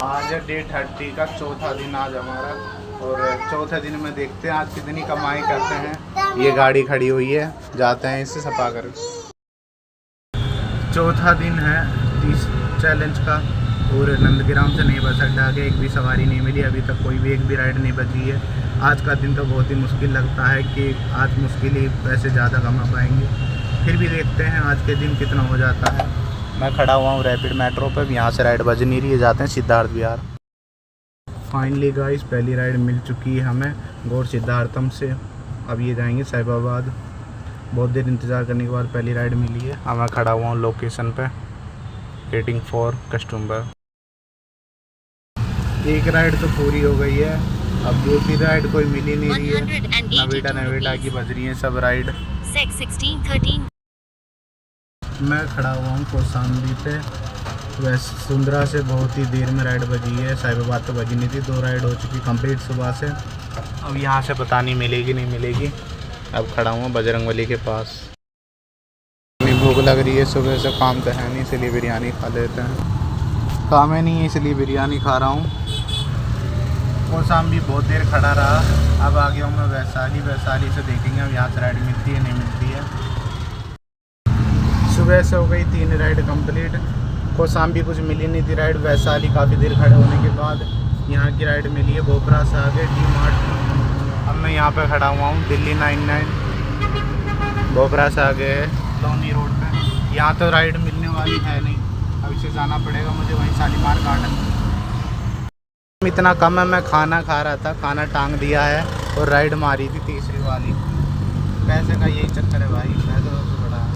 आज है डे 30 का चौथा दिन आज हमारा। और चौथे दिन में देखते हैं आज कितनी कमाई करते हैं। ये गाड़ी खड़ी हुई है, जाते हैं इसे सफा कर। चौथा दिन है इस चैलेंज का और नंदग्राम से नई बस अड्डा के एक भी सवारी नहीं मिली अभी तक, कोई भी एक भी राइड नहीं बची है। आज का दिन तो बहुत ही मुश्किल लगता है कि आज मुश्किल ही पैसे ज़्यादा कमा पाएंगे, फिर भी देखते हैं आज के दिन कितना हो जाता है। मैं खड़ा हुआ हूँ रैपिड मेट्रो पर, यहाँ से राइड बज नहीं रही है, जाते हैं सिद्धार्थ विहार। फाइनली गाइस पहली राइड मिल चुकी है हमें गौर सिद्धार्थम से। अब ये जाएंगे साहिबाबाद। बहुत देर इंतज़ार करने के बाद पहली राइड मिली है। अब मैं खड़ा हुआ हूँ लोकेशन पे, वेटिंग फॉर कस्टमर। एक राइड तो पूरी हो गई है, अब दूसरी राइड कोई मिल ही नहीं रही है। नवेटा की बज रही है सब राइड। 1613 मैं खड़ा हुआ हूँ कौशाम्बी पे। वैसे सुंदरा से बहुत ही देर में राइड बजी है, साहिबाबाद तो बजी नहीं थी। 2 राइड हो चुकी कंप्लीट सुबह से। अब यहाँ से पता नहीं मिलेगी नहीं मिलेगी। अब खड़ा हुआ बजरंगबली के पास। इतनी भूख लग रही है, सुबह से काम तो है नहीं इसलिए बिरयानी खा लेते हैं। काम है नहीं है इसलिए बिरयानी खा रहा हूँ। कौशाम्बी बहुत देर खड़ा रहा। अब आ गया हूँ मैं वैशाली। वैशाली से देखेंगे अब यहाँ से राइड मिलती है नहीं मिलती है। सुबह से हो गई 3 राइड कंप्लीट। कौशाम्बी कुछ मिली नहीं थी राइड। वैशाली काफ़ी देर खड़े होने के बाद यहाँ की राइड मिली है। बोपरा से आगे डी-मार्ट। अब मैं यहाँ पे खड़ा हुआ हूँ दिल्ली 99 बोपरा से आगे है लोनी रोड पे। यहाँ तो राइड मिलने वाली है नहीं, अब इसे जाना पड़ेगा मुझे वहीं शालीमार गार्डन। इतना कम है, मैं खाना खा रहा था, खाना टांग दिया है और राइड मारी थी तीसरी वाली। पैसे का यही चक्कर है भाई, पैसे तो बड़ा है।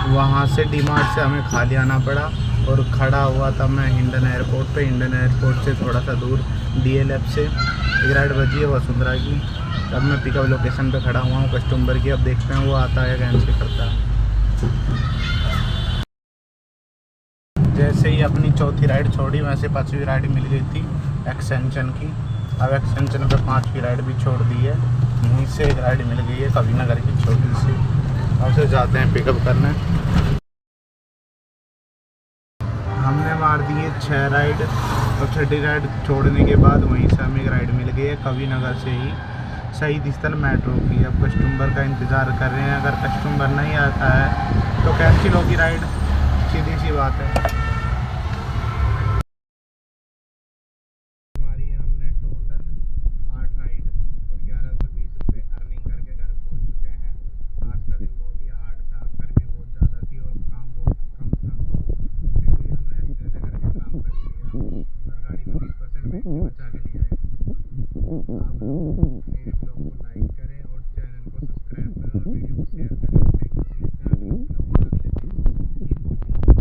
वहाँ से डी-मार्ट से हमें खाली आना पड़ा और खड़ा हुआ था मैं हिंडन एयरपोर्ट पे। हिंडन एयरपोर्ट से थोड़ा सा दूर DLF से एक राइड बजी है वसुंधरा की। अब मैं पिकअप लोकेशन पे खड़ा हुआ हूँ कस्टमर की। अब देखते हैं वो आता है कैंसिल करता है। जैसे ही अपनी चौथी राइड छोड़ी वैसे 5वीं राइड मिल गई थी एक्सटेंशन की। अब एक्सटेंशन पे 5वीं राइड भी छोड़ दी है। यहीं से एक राइड मिल गई है कविनगर की छोटी सी। अब से जाते हैं पिकअप करने। हमने मार दी है 6 राइड और 6ठी राइड छोड़ने के बाद वहीं से हमें एक राइड मिल गई है कविनगर से ही शहीद स्थल मेट्रो की। अब कस्टमर का इंतज़ार कर रहे हैं, अगर कस्टमर नहीं आता है तो कैंसिल होगी राइड, सीधी सी बात है। हमारी हमने टोटल 8 राइड और 1120 रुपये अर्निंग करके घर पहुंच चुके हैं। आज का दिन बहुत ही हार्ड था, गर्मी बहुत ज़्यादा थी और काम बहुत कम था, फिर भी हमने ऐसे ऐसे करके काम कर ही लिया और गाड़ी को 30% बैटरी बचा के लिया है। आप मेरे ब्लॉग को लाइक करें और चैनल को सब्सक्राइब करें और वीडियो को